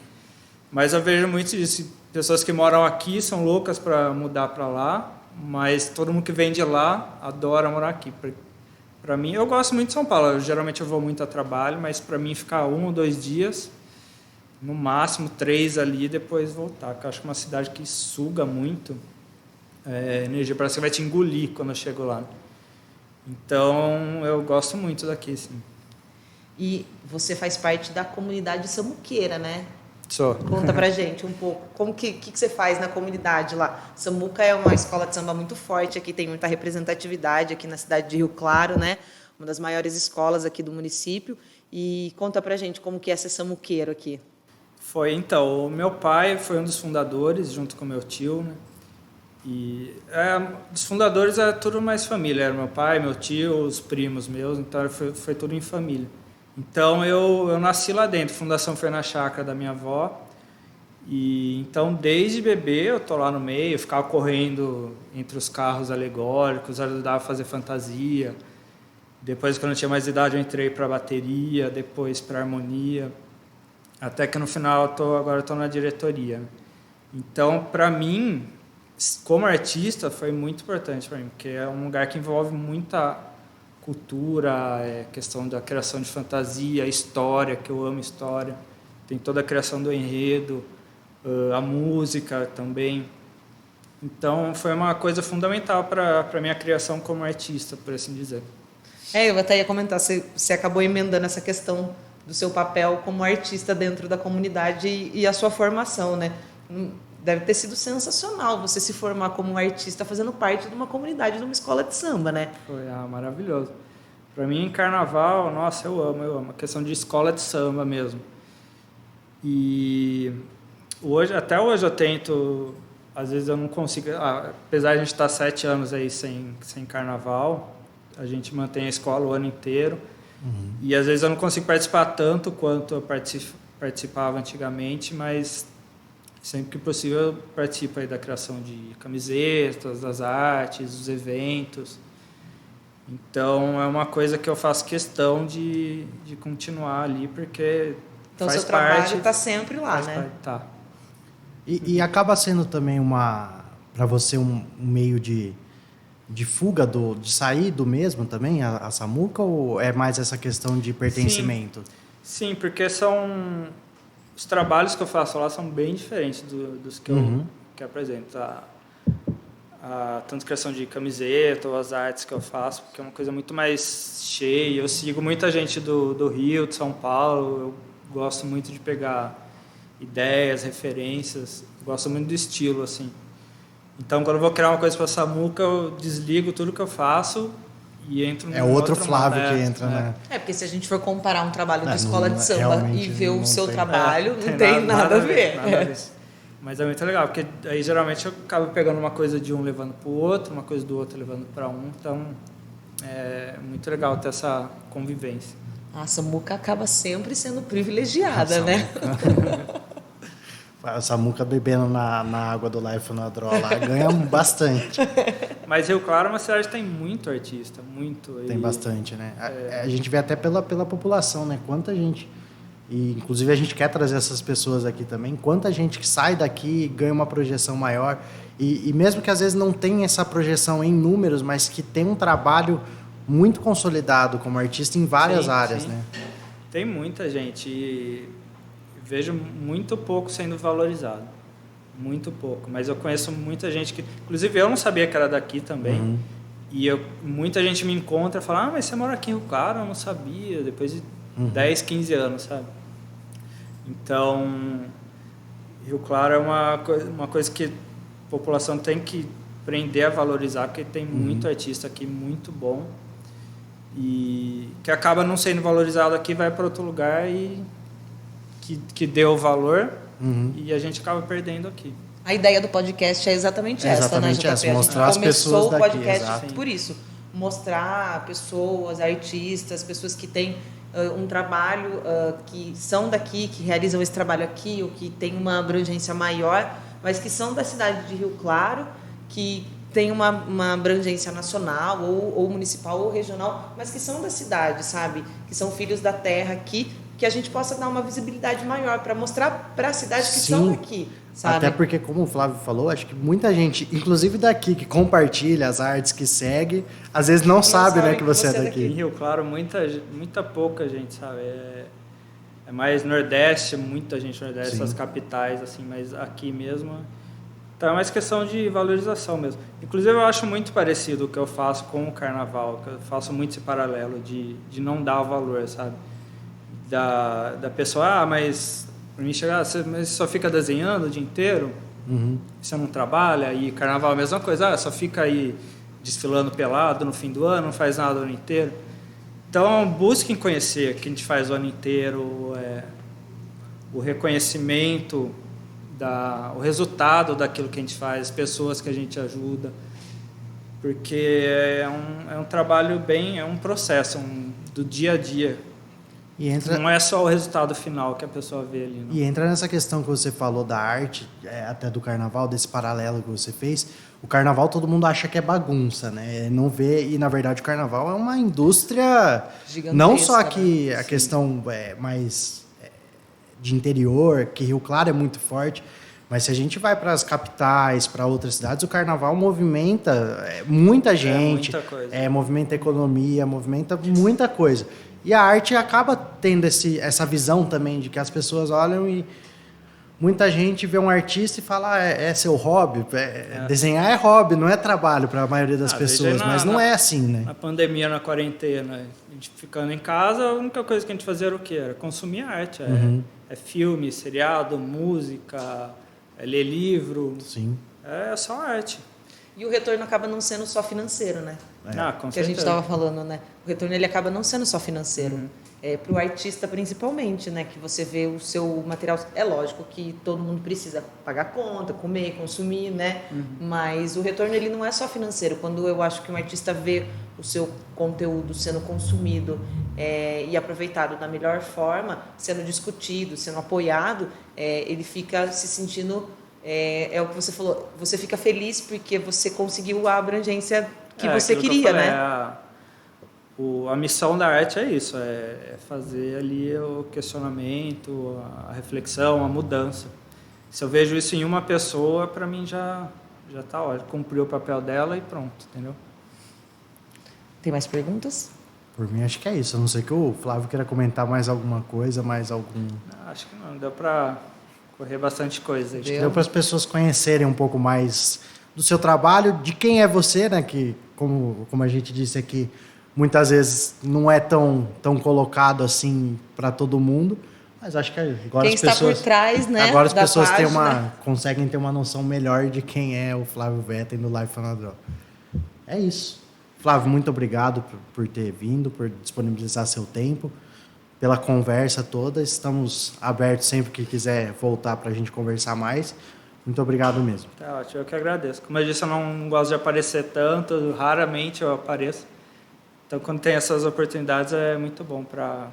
Mas eu vejo muito isso. Pessoas que moram aqui são loucas para mudar para lá, mas todo mundo que vem de lá adora morar aqui. Para mim, eu gosto muito de São Paulo. Geralmente eu vou muito a trabalho, mas para mim ficar 1 ou 2 dias, no máximo 3 ali, e depois voltar. Porque eu acho que é uma cidade que suga muito energia, parece que vai te engolir quando eu chego lá. Então, eu gosto muito daqui, sim. E você faz parte da comunidade samuqueira, né? Sou. Conta pra gente um pouco. Como que você faz na comunidade lá? Samuca é uma escola de samba muito forte aqui, tem muita representatividade aqui na cidade de Rio Claro, né? Uma das maiores escolas aqui do município. E conta pra gente como que é ser samuqueiro aqui. Então, o meu pai foi um dos fundadores, junto com meu tio, né? E dos fundadores era tudo mais família, era meu pai, meu tio, os primos meus, então foi tudo em família. Então eu nasci lá dentro, a fundação foi na chácara da minha avó, e então desde bebê eu tô lá no meio, eu ficava correndo entre os carros alegóricos, ajudava a fazer fantasia. Depois, quando eu tinha mais idade, eu entrei para bateria, depois para harmonia, até que no final agora eu tô na diretoria. Então, para mim, como artista, foi muito importante para mim, porque é um lugar que envolve muita cultura, questão da criação de fantasia, história, que eu amo história. Tem toda a criação do enredo, a música também. Então, foi uma coisa fundamental para a minha criação como artista, por assim dizer. Eu até ia comentar, você acabou emendando essa questão do seu papel como artista dentro da comunidade e a sua formação, né? Deve ter sido sensacional você se formar como um artista fazendo parte de uma comunidade, de uma escola de samba, né? Foi maravilhoso. Para mim, carnaval, nossa, eu amo. A questão de escola de samba mesmo. E até hoje eu tento, às vezes eu não consigo, apesar de a gente estar 7 anos aí sem carnaval, a gente mantém a escola o ano inteiro. Uhum. E às vezes eu não consigo participar tanto quanto eu participava antigamente, mas sempre que possível eu participo aí da criação de camisetas, das artes, dos eventos. Então é uma coisa que eu faço questão de continuar ali, porque então faz seu parte, trabalho está sempre lá, né? Parte, tá. E acaba sendo também para você um meio de fuga de sair do mesmo também, a Samuca, ou é mais essa questão de pertencimento? Sim, porque os trabalhos que eu faço lá são bem diferentes dos que eu apresento. Tanto criação de camiseta ou as artes que eu faço, porque é uma coisa muito mais cheia. Eu sigo muita gente do Rio, de São Paulo, eu gosto muito de pegar ideias, referências, gosto muito do estilo, assim. Então, quando eu vou criar uma coisa para Samuca, eu desligo tudo que eu faço e entro no outro Flávio que entra, né? Porque se a gente for comparar um trabalho de escola de samba e ver o seu trabalho, não tem tem nada a ver. Nada a ver. Mas é muito legal, porque aí geralmente eu acabo pegando uma coisa de um levando para o outro, uma coisa do outro levando para um, então é muito legal ter essa convivência. A Samuca acaba sempre sendo privilegiada, né? A Samuca bebendo na água do Life na Draw lá ganha bastante. Mas Rio Claro é uma cidade que tem muito artista, muito. Tem bastante, né? A gente vê até pela população, né? Quanta gente... E, inclusive, a gente quer trazer essas pessoas aqui também. Quanta gente que sai daqui e ganha uma projeção maior. E mesmo que às vezes não tenha essa projeção em números, mas que tem um trabalho muito consolidado como artista em várias áreas, né? Tem muita gente e vejo muito pouco sendo valorizado. Muito pouco. Mas eu conheço muita gente que... Inclusive, eu não sabia que era daqui também. E muita gente me encontra e fala, mas você mora aqui em Rio Claro? Eu não sabia. Depois de 10, 15 anos, sabe? Então, Rio Claro é uma coisa que a população tem que aprender a valorizar, porque tem muito artista aqui, muito bom, e que acaba não sendo valorizado aqui, vai para outro lugar e que deu valor, e a gente acaba perdendo aqui. A ideia do podcast é exatamente essa, né, JP? Mostrar as pessoas daqui. Começou o podcast por isso. Mostrar pessoas, artistas, pessoas que têm um trabalho, que são daqui, que realizam esse trabalho aqui, ou que tem uma abrangência maior, mas que são da cidade de Rio Claro, que tem uma abrangência nacional, ou municipal, ou regional, mas que são da cidade, sabe? Que são filhos da terra aqui, que a gente possa dar uma visibilidade maior para mostrar para a cidade que são daqui, sabe? Até porque, como o Flávio falou, acho que muita gente, inclusive daqui, que compartilha as artes, que segue, às vezes não sabe, né, que você é daqui. Em Rio Claro, muita pouca gente, sabe? É mais Nordeste, muita gente Nordeste, essas capitais, assim, mas aqui mesmo Então é mais questão de valorização mesmo. Inclusive eu acho muito parecido o que eu faço com o carnaval, que eu faço muito esse paralelo de não dar o valor, sabe? Da pessoa, mas para mim chegar, você só fica desenhando o dia inteiro, você não trabalha, e carnaval é a mesma coisa, só fica aí desfilando pelado no fim do ano, não faz nada o ano inteiro. Então busquem conhecer o que a gente faz o ano inteiro, o reconhecimento, o resultado daquilo que a gente faz, as pessoas que a gente ajuda, porque é um trabalho é um processo do dia a dia. Não é só o resultado final que a pessoa vê ali. Não. E entra nessa questão que você falou da arte, até do carnaval, desse paralelo que você fez. O carnaval todo mundo acha que é bagunça, né? Não vê, e na verdade o carnaval é uma indústria gigantesca, não só que né? A questão mais de interior, que Rio Claro é muito forte, mas se a gente vai para as capitais, para outras cidades, o carnaval movimenta muita gente, movimenta a economia, movimenta muita coisa. E a arte acaba tendo essa visão também de que as pessoas olham e muita gente vê um artista e fala, é seu hobby. Desenhar é hobby, não é trabalho para a maioria das pessoas, mas não é assim, né? Na pandemia, na quarentena, a gente ficando em casa, a única coisa que a gente fazia era o quê? Era consumir arte. É filme, seriado, música, ler livro. Sim. É só arte. E o retorno acaba não sendo só financeiro, né? Com que a gente estava falando, né? O retorno ele acaba não sendo só financeiro. Para o artista principalmente, né? Que você vê o seu material. É lógico que todo mundo precisa pagar conta, comer, consumir, né? Mas o retorno ele não é só financeiro. Quando eu acho que um artista vê o seu conteúdo sendo consumido e aproveitado da melhor forma, sendo discutido, sendo apoiado, ele fica se sentindo... É o que você falou, você fica feliz porque você conseguiu a abrangência que você queria, né? A missão da arte é isso, é fazer ali o questionamento, a reflexão, a mudança. Se eu vejo isso em uma pessoa, para mim já está ótimo, cumpriu o papel dela e pronto, entendeu? Tem mais perguntas? Por mim acho que é isso, a não ser que o Flávio queira comentar mais alguma coisa, mais algum... Acho que não, deu para... correr bastante coisa. Acho que deu para as pessoas conhecerem um pouco mais do seu trabalho, de quem é você, né? Que, como a gente disse aqui, muitas vezes não é tão colocado assim para todo mundo, mas acho que agora quem as pessoas... está por trás, né? Agora as pessoas conseguem ter uma noção melhor de quem é o Flávio Vetten do Life on a Draw. É isso. Flávio, muito obrigado por ter vindo, por disponibilizar seu tempo, pela conversa toda. Estamos abertos sempre que quiser voltar para a gente conversar mais. Muito obrigado mesmo. Tá ótimo, eu que agradeço. Como eu disse, eu não gosto de aparecer tanto, raramente eu apareço. Então, quando tem essas oportunidades, é muito bom para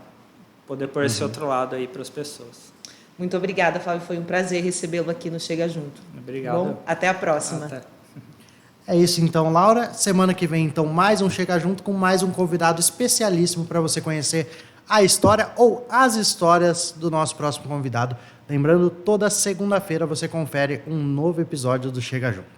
poder pôr esse outro lado aí para as pessoas. Muito obrigada, Flávio. Foi um prazer recebê-lo aqui no Chega Junto. Obrigado. Bom, até a próxima. Até. É isso então, Laura. Semana que vem, então, mais um Chega Junto com mais um convidado especialíssimo para você conhecer a história ou as histórias do nosso próximo convidado. Lembrando, toda segunda-feira você confere um novo episódio do Chega Junto.